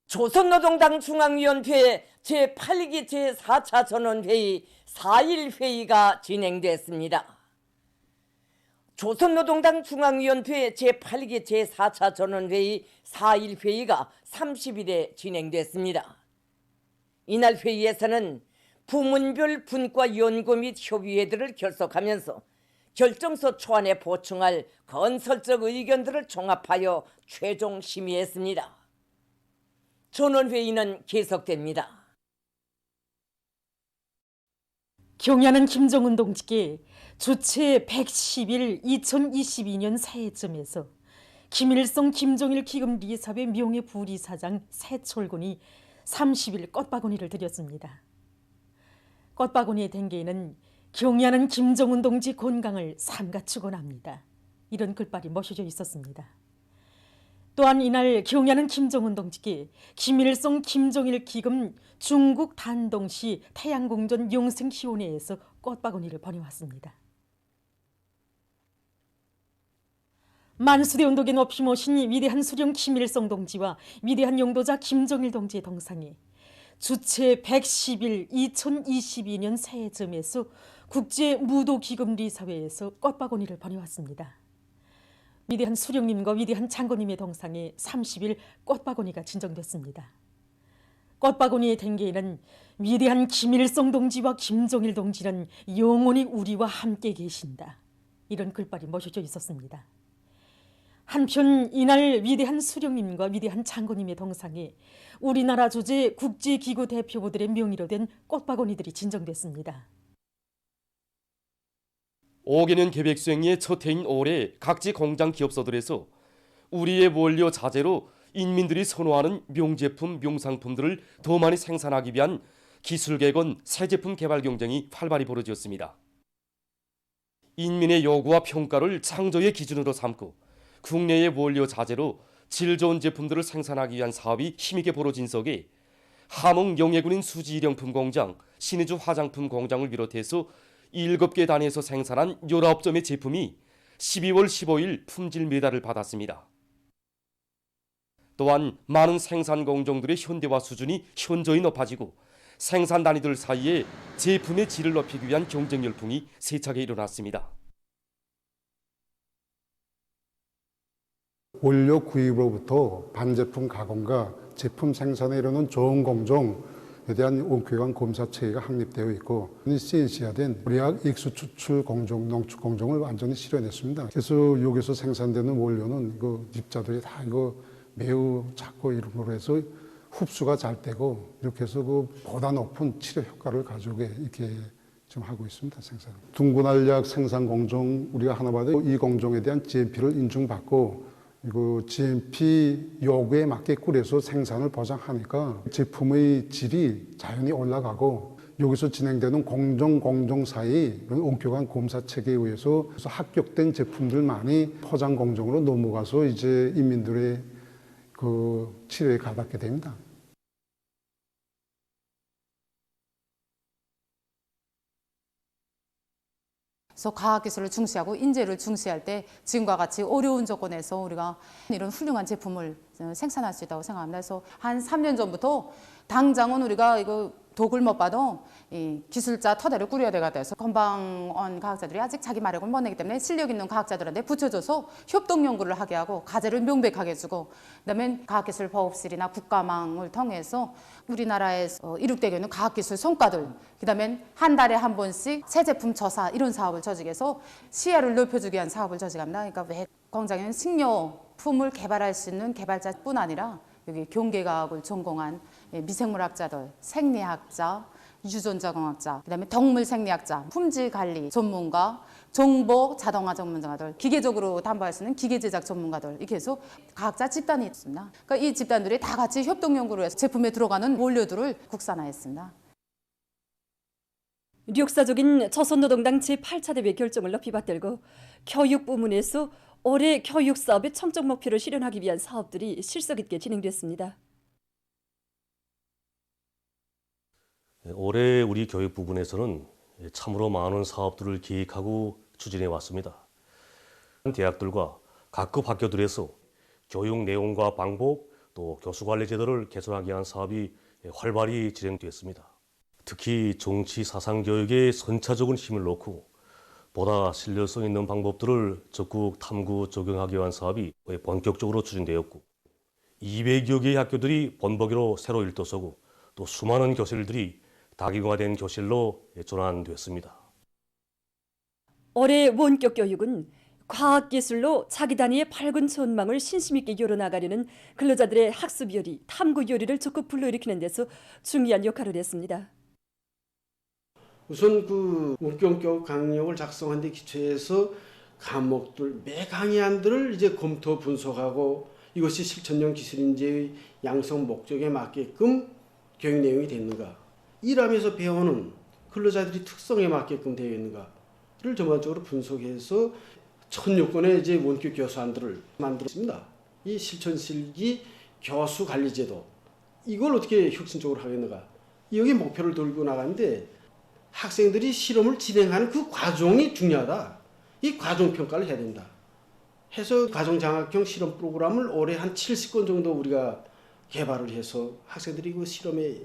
조선노동당 중앙위원회 제8기 제4차 전원회의 4일 회의가 진행됐습니다. 조선노동당 중앙위원회 제8기 제4차 전원회의 4일 회의가 30일에 진행됐습니다. 이날 회의에서는 부문별 분과 연구 및 협의회들을 결속하면서 결정서 초안에 보충할 건설적 의견들을 종합하여 최종 심의했습니다. 전원회의는 계속됩니다. 경야는 김정은 동지께 주체 110일 2022년 새해쯤에서 김일성 김정일 기금리사회 명예부리사장 새철군이 30일 꽃바구니를 드렸습니다. 꽃바구니의 댕기에는 경야는 김정은 동지 건강을 삼가 축원합니다. 이런 글발이 모셔져 있었습니다. 또한 이날 경야는 김정은 동지께 김일성 김정일 기금 중국 단동시 태양궁전 영생시원회에서 꽃바구니를 보내왔습니다. 만수대 언덕에 높이 모신 위대한 수령 김일성 동지와 위대한 용도자 김정일 동지의 동상에 주체 110일 2022년 새해쯤에서 국제무도기금리사회에서 꽃바구니를 보내왔습니다. 위대한 수령님과 위대한 장군님의 동상에 30일 꽃바구니가 진정됐습니다. 꽃바구니의 댕기에는 위대한 김일성 동지와 김정일 동지는 영원히 우리와 함께 계신다. 이런 글발이 모셔져 있었습니다. 한편 이날 위대한 수령님과 위대한 장군님의 동상에 우리나라 주재 국제기구 대표부들의 명의로 된 꽃바구니들이 진정됐습니다. 5개년 계획 수행의 첫 해인 올해 각지 공장 기업소들에서 우리의 원료 자재로 인민들이 선호하는 명제품, 명상품들을 더 많이 생산하기 위한 기술개건 새 제품 개발 경쟁이 활발히 벌어졌습니다. 인민의 요구와 평가를 창조의 기준으로 삼고 국내의 원료 자재로 질 좋은 제품들을 생산하기 위한 사업이 힘있게 벌어진 속에 함흥 영예군인 수지일용품 공장, 신의주 화장품 공장을 비롯해서 7개 단위에서 생산한 19점의 제품이 12월 15일 품질 메달을 받았습니다. 또한 많은 생산 공정들의 현대화 수준이 현저히 높아지고 생산 단위들 사이에 제품의 질을 높이기 위한 경쟁 열풍이 세차게 일어났습니다. 원료 구입으로부터 반제품 가공과 제품 생산에 이르는 좋은 공정에 대한 원격한 검사 체계가 확립되어 있고 CNC화된 우리학 익수 추출 공정, 농축 공정을 완전히 실현했습니다. 그래서 여기서 생산되는 원료는 이거 입자들이 다 이거 매우 작고 이런 거로 해서 흡수가 잘 되고 이렇게 해서 그 보다 높은 치료 효과를 가져오게 이렇게 지금 하고 있습니다. 생산. 둥근알약 생산 공정 우리가 하나 봐도 이 공정에 대한 GMP를 인증받고 이거 GMP 요구에 맞게 꾸려서 생산을 보장하니까 제품의 질이 자연히 올라가고 여기서 진행되는 공정 사이 이런 엄격한 검사 체계에 의해서 합격된 제품들만이 포장 공정으로 넘어가서 이제 인민들의 그 치료에 가닿게 됩니다. 그래서 과학기술을 중시하고 인재를 중시할 때 지금과 같이 어려운 조건에서 우리가 이런 훌륭한 제품을 생산할 수 있다고 생각합니다. 그래서 한 3년 전부터 당장은 우리가 이거 독을 못 봐도 이 기술자 터대를 꾸려야 되가 돼서 건방원 과학자들이 아직 자기 마력을 못 내기 때문에 실력 있는 과학자들한테 붙여줘서 협동 연구를 하게 하고 과제를 명백하게 주고 그다음에 과학기술보급실이나 국가망을 통해서 우리나라에서 이룩되고 있는 과학기술 성과들 그다음에 한 달에 한 번씩 새 제품 조사 이런 사업을 조직해서 시야를 넓혀주기 위한 사업을 조직합니다. 그러니까 왜 공장에는 식료품을 개발할 수 있는 개발자뿐 아니라 여기 경계과학을 전공한 미생물학자들, 생리학자, 유전자공학자, 그다음에 동물생리학자, 품질관리 전문가, 정보 자동화 전문가들, 기계적으로 담보할 수 있는 기계제작 전문가들 이렇게 해서 과학자 집단이 있습니다. 그러니까 이 집단들이 다 같이 협동연구를 해서 제품에 들어가는 원료들을 국산화했습니다. 역사적인 조선노동당 제8차 대회 결정을 높이 받들고 교육 부문에서 올해 교육 사업의 청적 목표를 실현하기 위한 사업들이 실속 있게 진행됐습니다. 올해 우리 교육 부분에서는 참으로 많은 사업들을 기획하고 추진해 왔습니다. 대학들과 각급 학교들에서 교육 내용과 방법 또 교수 관리 제도를 개선하기 위한 사업이 활발히 진행됐습니다. 특히 정치 사상 교육에 선차적인 힘을 놓고 보다 신뢰성 있는 방법들을 적극 탐구 적용하기 위한 사업이 본격적으로 추진되었고 200여 개의 학교들이 본보기로 새로 일도서고 또 수많은 교실들이 다기화된 교실로 전환됐습니다. 올해 원격 교육은 과학기술로 자기 단위의 밝은 전망을 신심있게 열어나가려는 근로자들의 학습 요리, 탐구 요리를 적극 불러일으키는 데서 중요한 역할을 했습니다. 우선 그 원격 교육 강령을 작성한 데 기초해서 과목들 매 강의안들을 이제 검토 분석하고 이것이 실천형 기술인재의 양성 목적에 맞게끔 교육 내용이 됐는가, 일하면서 배우는 근로자들이 특성에 맞게끔 되어 있는가를 전반적으로 분석해서 1006건의 이제 원격 교수안들을 만들었습니다. 이 실천실기 교수 관리 제도, 이걸 어떻게 혁신적으로 하겠는가, 여기 목표를 들고 나가는데 학생들이 실험을 진행하는 그 과정이 중요하다. 이 과정 평가를 해야 된다. 해서 과정장학형 실험 프로그램을 올해 한 70건 정도 우리가 개발을 해서 학생들이 그 실험에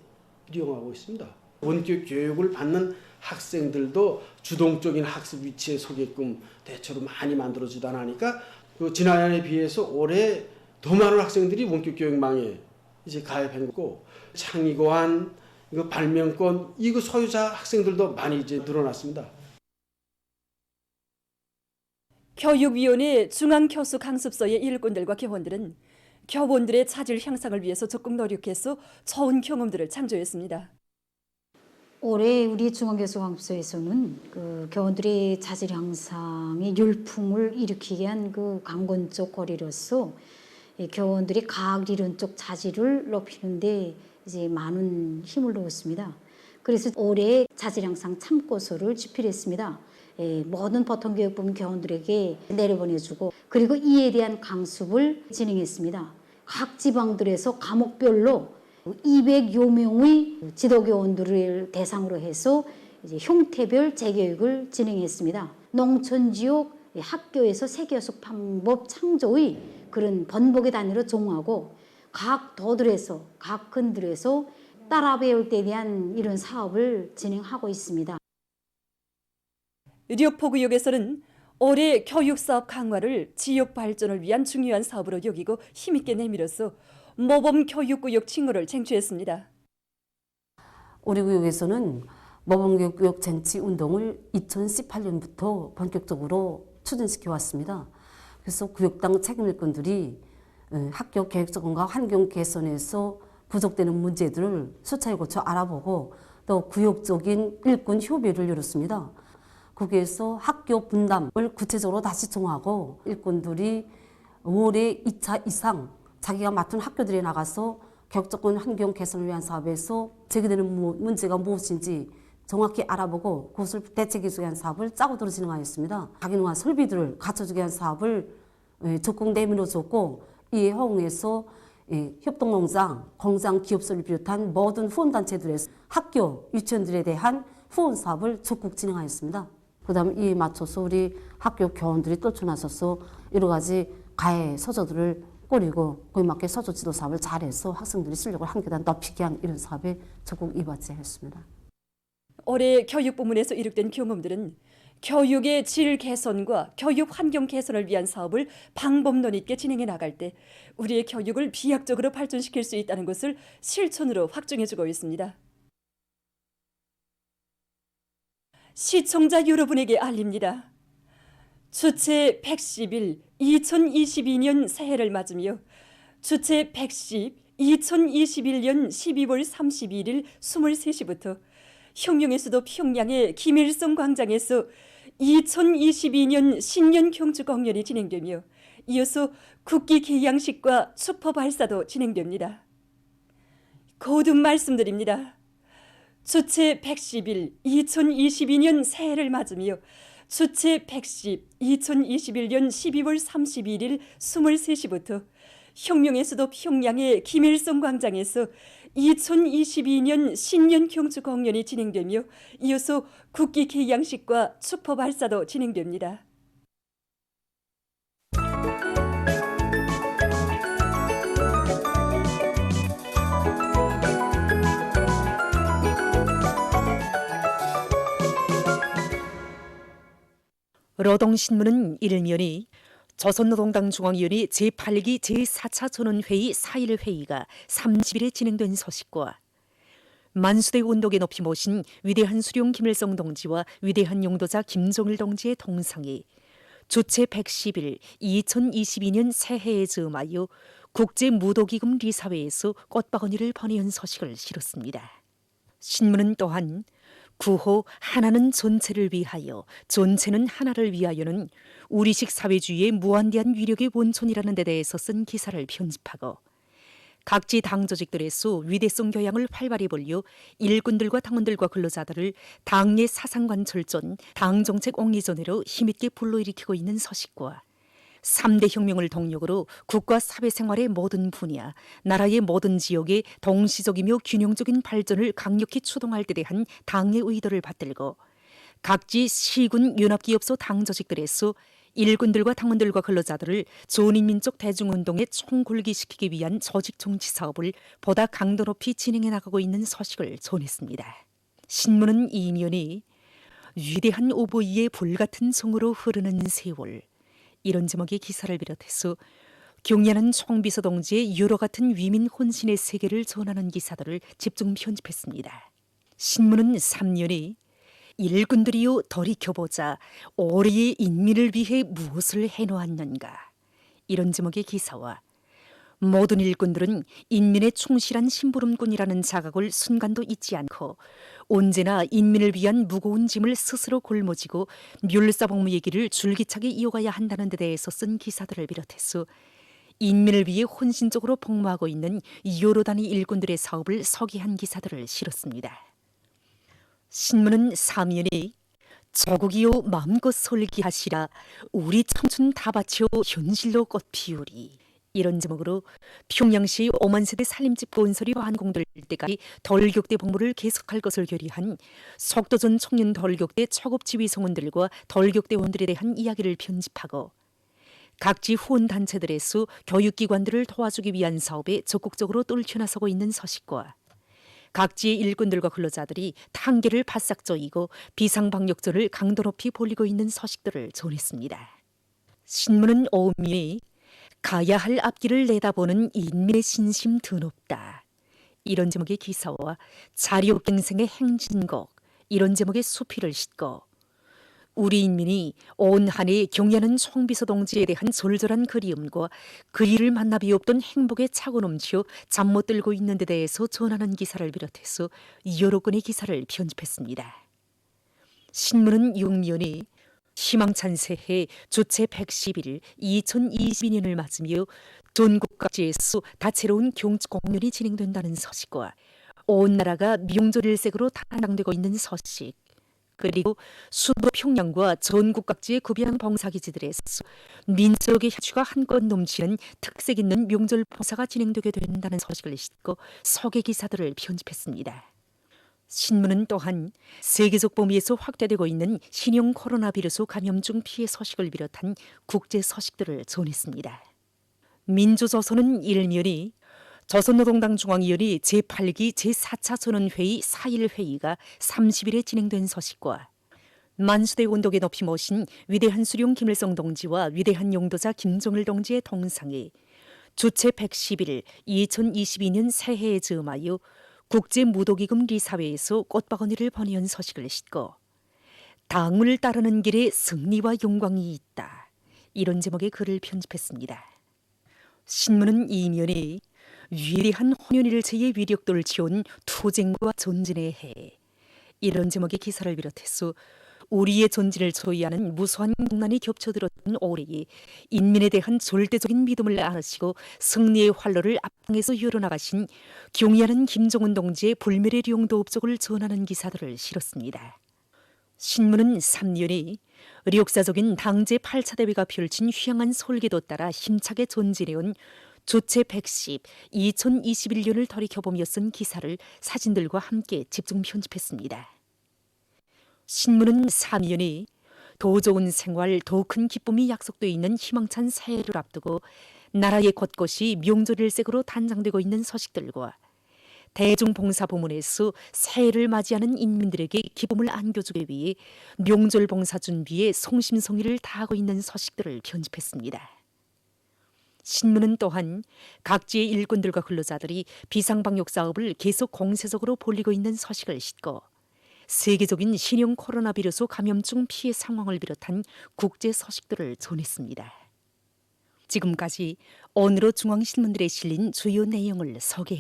이용하고 있습니다. 원격 교육을 받는 학생들도 주동적인 학습 위치에 서게끔 대체로 많이 만들어지다 하니까 그 지난해에 비해서 올해 더 많은 학생들이 원격 교육망에 이제 가입한 거고, 창의고안, 이거 발명권, 이거 소유자 학생들도 많이 이제 늘어났습니다. 교육위원회 중앙교수 강습소의 일꾼들과 교원들은 교원들의 자질 향상을 위해서 적극 노력해서 좋은 경험들을 창조했습니다. 올해 우리 중앙교수강습소에서는 그 교원들의 자질 향상의 열풍을 일으키게 한 그 강건적 거리로서 이 교원들이 과학 이론적 자질을 높이는데 이제 많은 힘을 넣었습니다. 그래서 올해 자질 향상 참고서를 집필했습니다. 모든 보통교육부문 교원들에게 내려보내주고, 그리고 이에 대한 강습을 진행했습니다. 각 지방들에서 과목별로 200여 명의 지도교원들을 대상으로 해서 이제 형태별 재교육을 진행했습니다. 농촌지역 학교에서 새교육 방법 창조의 그런 번복의 단위로 정하고 각 도들에서, 각 근들에서 따라 배울 때 대한 이런 사업을 진행하고 있습니다. 류포구역에서는 올해 교육사업 강화를 지역 발전을 위한 중요한 사업으로 여기고 힘있게 내밀어서 모범 교육구역 칭호를 쟁취했습니다. 우리 구역에서는 모범교육구역 쟁취 운동을 2018년부터 본격적으로 추진시켜 왔습니다. 그래서 구역당 책임일꾼들이 학교 계획적인과 환경 개선에서 부족되는 문제들을 수차에 거쳐 알아보고 또 구역적인 일꾼 협의를 열었습니다. 거기에서 학교 분담을 구체적으로 다시 정하고 일꾼들이 월에 2차 이상 자기가 맡은 학교들에 나가서 교육적인 환경 개선을 위한 사업에서 제기되는 문제가 무엇인지 정확히 알아보고 그것을 대책기술에 위한 사업을 짜고도록 진행하였습니다. 가기능한 설비들을 갖춰주기 위한 사업을 적극 내밀어줬고, 이에 호응해서 협동농장, 공장 기업소를 비롯한 모든 후원단체들에서 학교, 유치원들에 대한 후원 사업을 적극 진행하였습니다. 그 다음에 이에 맞춰서 우리 학교 교원들이 떨쳐나서서 여러 가지 가해 서적들을 꾸리고 거기에 맞게 서적 지도 사업을 잘해서 학생들이 실력을 한 계단 높이게 한 이런 사업에 적극 이바지했습니다. 올해 교육부문에서 이룩된 경험들은 교육의 질 개선과 교육 환경 개선을 위한 사업을 방법론 있게 진행해 나갈 때 우리의 교육을 비약적으로 발전시킬 수 있다는 것을 실천으로 확증해주고 있습니다. 시청자 여러분에게 알립니다. 주체 110일 2022년 새해를 맞으며 주체 110 2021년 12월 31일 23시부터 혁명의 수도 평양의 김일성 광장에서 2022년 신년 경축 공연이 진행되며 이어서 국기 개양식과 축포 발사도 진행됩니다. 거듭 말씀드립니다. 주체 110일 2022년 새해를 맞으며 주체 110 2021년 12월 31일 23시부터 혁명의 수도 평양의 김일성 광장에서 2022년 신년 경축 공연이 진행되며 이어서 국기 개양식과 축포 발사도 진행됩니다. 러동신문은 일면이 조선노동당 중앙위원회 제8기 제4차 전원회의 4일 회의가 30일에 진행된 소식과 만수대 운동에 높이 모신 위대한 수령 김일성 동지와 위대한 용도자 김정일 동지의 동상이 주체 110일 2022년 새해에 즈음하여 국제무도기금 리사회에서 꽃바구니를 보내온 소식을 실었습니다. 신문은 또한 구호 하나는 전체를 위하여 전체는 하나를 위하여는 우리식 사회주의의 무한대한 위력의 원천이라는 데 대해서 쓴 기사를 편집하고 각지 당 조직들에서 위대성 교양을 활발히 벌려 일꾼들과 당원들과 근로자들을 당내 사상관 철전, 당 정책 옹리전회로 힘있게 불러일으키고 있는 소식과 3대 혁명을 동력으로 국가 사회생활의 모든 분야, 나라의 모든 지역의 동시적이며 균형적인 발전을 강력히 추동할 데 대한 당의 의도를 받들고 각지 시군 연합기업소 당 조직들에서 일꾼들과 당원들과 근로자들을 전인민족 대중운동에 총굴기시키기 위한 조직 정치 사업을 보다 강도 높이 진행해 나가고 있는 소식을 전했습니다. 신문은 이면이 위대한 오보이의 불같은 정으로 흐르는 세월, 이런 제목의 기사를 비롯해서 경연한 총비서 동지의 유로 같은 위민 혼신의 세계를 전하는 기사들을 집중 편집했습니다. 신문은 3년이 일꾼들이요 돌이켜보자 올해의 인민을 위해 무엇을 해놓았는가, 이런 제목의 기사와 모든 일꾼들은 인민의 충실한 심부름꾼이라는 자각을 순간도 잊지 않고 언제나 인민을 위한 무거운 짐을 스스로 짊어지고 뮬사복무의 길을 줄기차게 이어가야 한다는 데 대해서 쓴 기사들을 비롯해서 인민을 위해 혼신적으로 복무하고 있는 여러 단위 일꾼들의 사업을 소개한 기사들을 실었습니다. 신문은 사면이 조국이요 마음껏 솔기하시라 우리 청춘 다 바쳐 현실로 꽃 피우리, 이런 제목으로 평양시 5만 세대 살림집 건설이 완공될 때까지 덜격대 복무를 계속할 것을 결의한 속도전 청년 덜격대 초급지휘 성원들과 덜격대원들에 대한 이야기를 편집하고 각지 후원단체들에서 교육기관들을 도와주기 위한 사업에 적극적으로 떨쳐나서고 있는 소식과 각지의 일꾼들과 근로자들이 탄계를 바싹 조이고 비상방역전을 강도 높이 벌이고 있는 소식들을 전했습니다. 신문은 오미에 가야 할 앞길을 내다보는 인민의 신심 드높다, 이런 제목의 기사와 자리옥갱생의 행진곡, 이런 제목의 수필을 싣고 우리 인민이 온 한 해 경연한 총비서 동지에 대한 절절한 그리움과 그 일을 만나 비없던 행복에 차고 넘치어 잠 못 들고 있는 데 대해서 전하는 기사를 비롯해서 여러 건의 기사를 편집했습니다. 신문은 육면이 희망찬 새해 주체 110일 2022년을 맞으며 전국 각지에서 다채로운 경축 공연이 진행된다는 소식과 온 나라가 명절 일색으로 단장되고 있는 소식, 그리고 수도 평양과 전국 각지의 급양 봉사기지들에서 민족의 혈취가 한껏 넘치는 특색 있는 명절 봉사가 진행되게 된다는 소식을 싣고 소개 기사들을 편집했습니다. 신문은 또한 세계적 범위에서 확대되고 있는 신형 코로나 비루스 감염증 피해 소식을 비롯한 국제 소식들을 전했습니다. 민주조선은 일면이 조선노동당 중앙위원회 제8기 제4차 전원회의 4일 회의가 30일에 진행된 소식과 만수대 운동에 높이 모신 위대한 수령 김일성 동지와 위대한 용도자 김정일 동지의 동상이 주체 110일 2022년 새해에 즈음하여 국제무도기금 리사회에서 꽃바구니를 보내온 소식을 싣고 당을 따르는 길에 승리와 영광이 있다, 이런 제목의 글을 편집했습니다. 신문은 이면에 위대한 혼연일체의 위력도를 지온 투쟁과 전진의 해, 이런 제목의 기사를 비롯해서 우리의 전진을 조이하는 무수한 국난이 겹쳐들었던 올해에 인민에 대한 절대적인 믿음을 안으시고 승리의 활로를 앞장에서 이어나가신 경의하는 김정은 동지의 불멸의 용도 업적을 전하는 기사들을 실었습니다. 신문은 3년이 역사적인 당제 8차 대회가 펼친 휘황한 설계도 따라 힘차게 전진해온 주체 110 2021년을 돌이켜보며 쓴 기사를 사진들과 함께 집중 편집했습니다. 신문은 3년이 더 좋은 생활, 더 큰 기쁨이 약속되어 있는 희망찬 새해를 앞두고 나라의 곳곳이 명절일색으로 단장되고 있는 소식들과 대중봉사부문에서 새해를 맞이하는 인민들에게 기쁨을 안겨주기 위해 명절 봉사 준비에 성심성의를 다하고 있는 서식들을 편집했습니다. 신문은 또한 각지의 일꾼들과 근로자들이 비상방역 사업을 계속 공세적으로 벌이고 있는 서식을 싣고 세계적인 신형 코로나 비루스 감염증 피해 상황을 비롯한 국제 서식들을 전했습니다. 지금까지 오늘의 중앙신문들에 실린 주요 내용을 소개했습니다.